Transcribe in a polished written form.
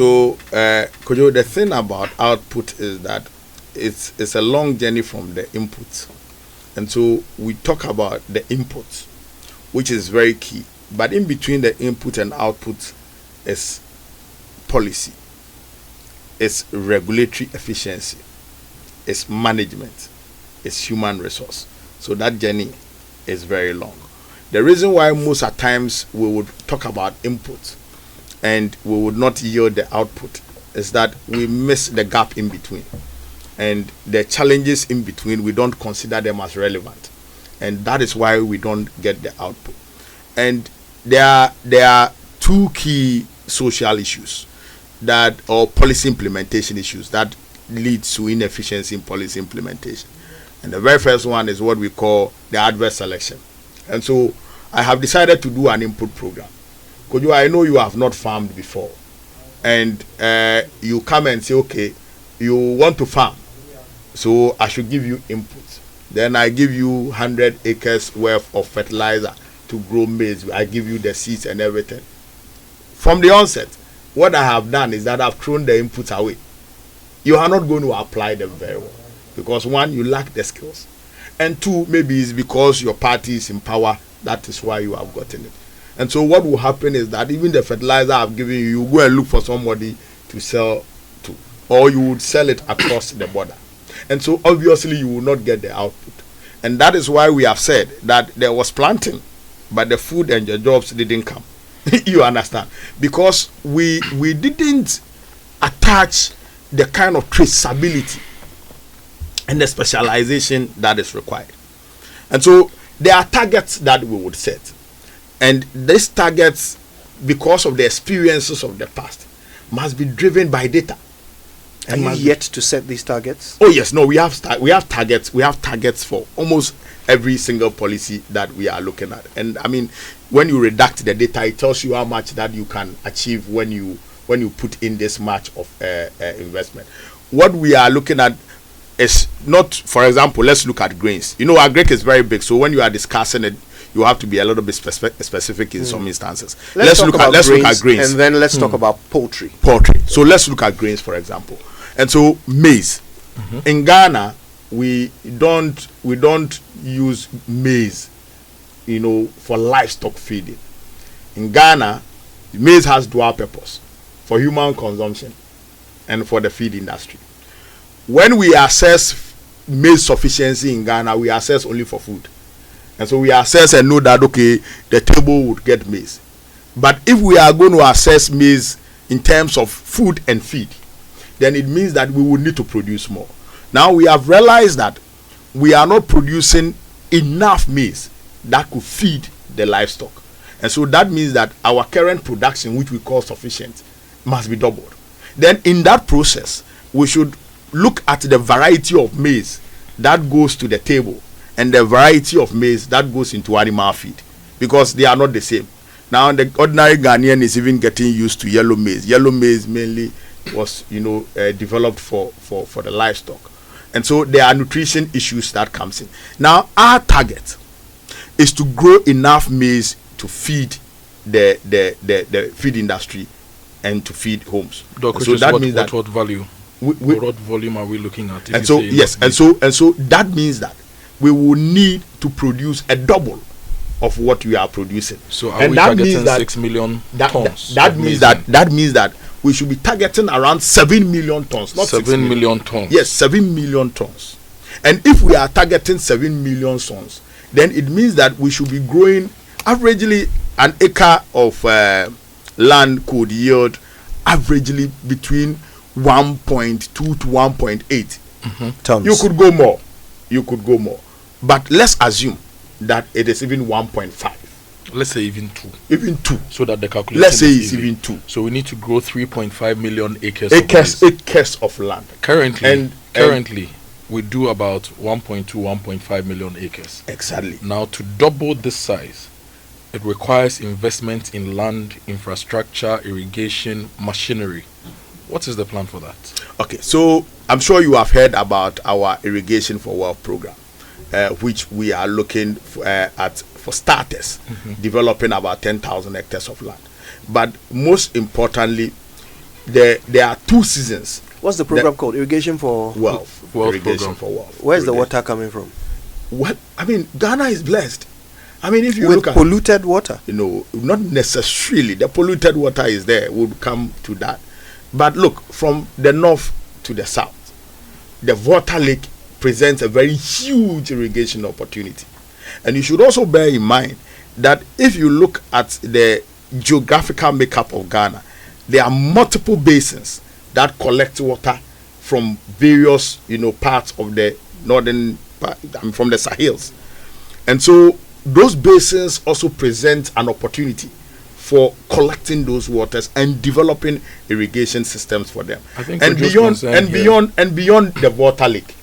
So, Kojo, the thing about output is that it's a long journey from the input. And so we talk about the input, which is very key. But in between the input and output is policy, it's regulatory efficiency, it's management, it's human resource. So that journey is very long. The reason why most at times we would talk about input and we would not yield the output is that we miss the gap in between. And the challenges in between, we don't consider them as relevant. And that is why we don't get the output. And there are two key social issues or policy implementation issues that lead to inefficiency in policy implementation. And the very first one is what we call the adverse selection. And so I have decided to do an input program. Because I know you have not farmed before. And you come and say, okay, you want to farm. So I should give you input. Then I give you 100 acres worth of fertilizer to grow maize. I give you the seeds and everything. From the onset, what I have done is that I've thrown the inputs away. You are not going to apply them very well. Because one, you lack the skills. And two, maybe it's because your party is in power. That is why you have gotten it. And so what will happen is that even the fertilizer I've given you, you go and look for somebody to sell to. Or you would sell it across the border. And so obviously you will not get the output. And that is why we have said that there was planting, but the food and the jobs didn't come. You understand? Because we didn't attach the kind of traceability and the specialization that is required. And so there are targets that we would set. And these targets, because of the experiences of the past, must be driven by data. Are you yet to set these targets? Oh yes, no, we have targets. We have targets for almost every single policy that we are looking at. And I mean, when you redact the data, it tells you how much that you can achieve when you put in this much of investment. What we are looking at is not, for example, let's look at grains. You know, agric is very big, so when you are discussing it, you have to be a little bit specific in some instances. Let's look at grains, and then let's talk about poultry. So let's look at grains, for example. And so maize. In Ghana, we don't use maize, for livestock feeding. In Ghana, maize has dual purpose for human consumption and for the feed industry. When we assess maize sufficiency in Ghana, we assess only for food. And so we assess and know that, okay, the table would get maize. But if we are going to assess maize in terms of food and feed, then it means that we will need to produce more. Now we have realized that we are not producing enough maize that could feed the livestock. And so that means that our current production, which we call sufficient, must be doubled. Then in that process, we should look at the variety of maize that goes to the table and the variety of maize that goes into animal feed, because they are not the same. Now the ordinary Ghanaian is even getting used to yellow maize. Yellow maize mainly was developed for the livestock. And so there are nutrition issues that comes in. Now our target is to grow enough maize to feed the feed industry and to feed homes. So that means what value? What volume are we looking at? And so yes, and so that means that we will need to produce a double of what we are producing. So are we targeting 6 million tons? That means that we should be targeting around 7 million tons, not 7 million tons. Yes, 7 million tons. And if we are targeting 7 million tons, then it means that we should be growing averagely an acre of land could yield averagely between 1.2 to 1.8 tons. You could go more. But let's assume that it is even 1.5. Let's say even 2. Even 2. So that the calculation Let's say it's even 2. So we need to grow 3.5 million acres of land. Currently, we do about 1.2, 1.5 million acres. Exactly. Now, to double this size, it requires investment in land, infrastructure, irrigation, machinery. What is the plan for that? Okay, so I'm sure you have heard about our Irrigation for Wealth program, which we are looking at for starters, developing about 10,000 hectares of land. But most importantly, there are 2 seasons. What's the program called? Irrigation for Wealth. Wealth Irrigation program. for wealth. Where's the Irrigation. water coming from? Well, I mean, Ghana is blessed. I mean, if you With look at, polluted water. not necessarily the polluted water is there. We'll come to that. But look, from the north to the south, the water lake presents a very huge irrigation opportunity. And you should also bear in mind that if you look at the geographical makeup of Ghana, there are multiple basins that collect water from various, parts of the northern part, from the Sahels. And so those basins also present an opportunity for collecting those waters and developing irrigation systems for them. I think And Kojo's beyond concern and here- beyond and beyond the water lake,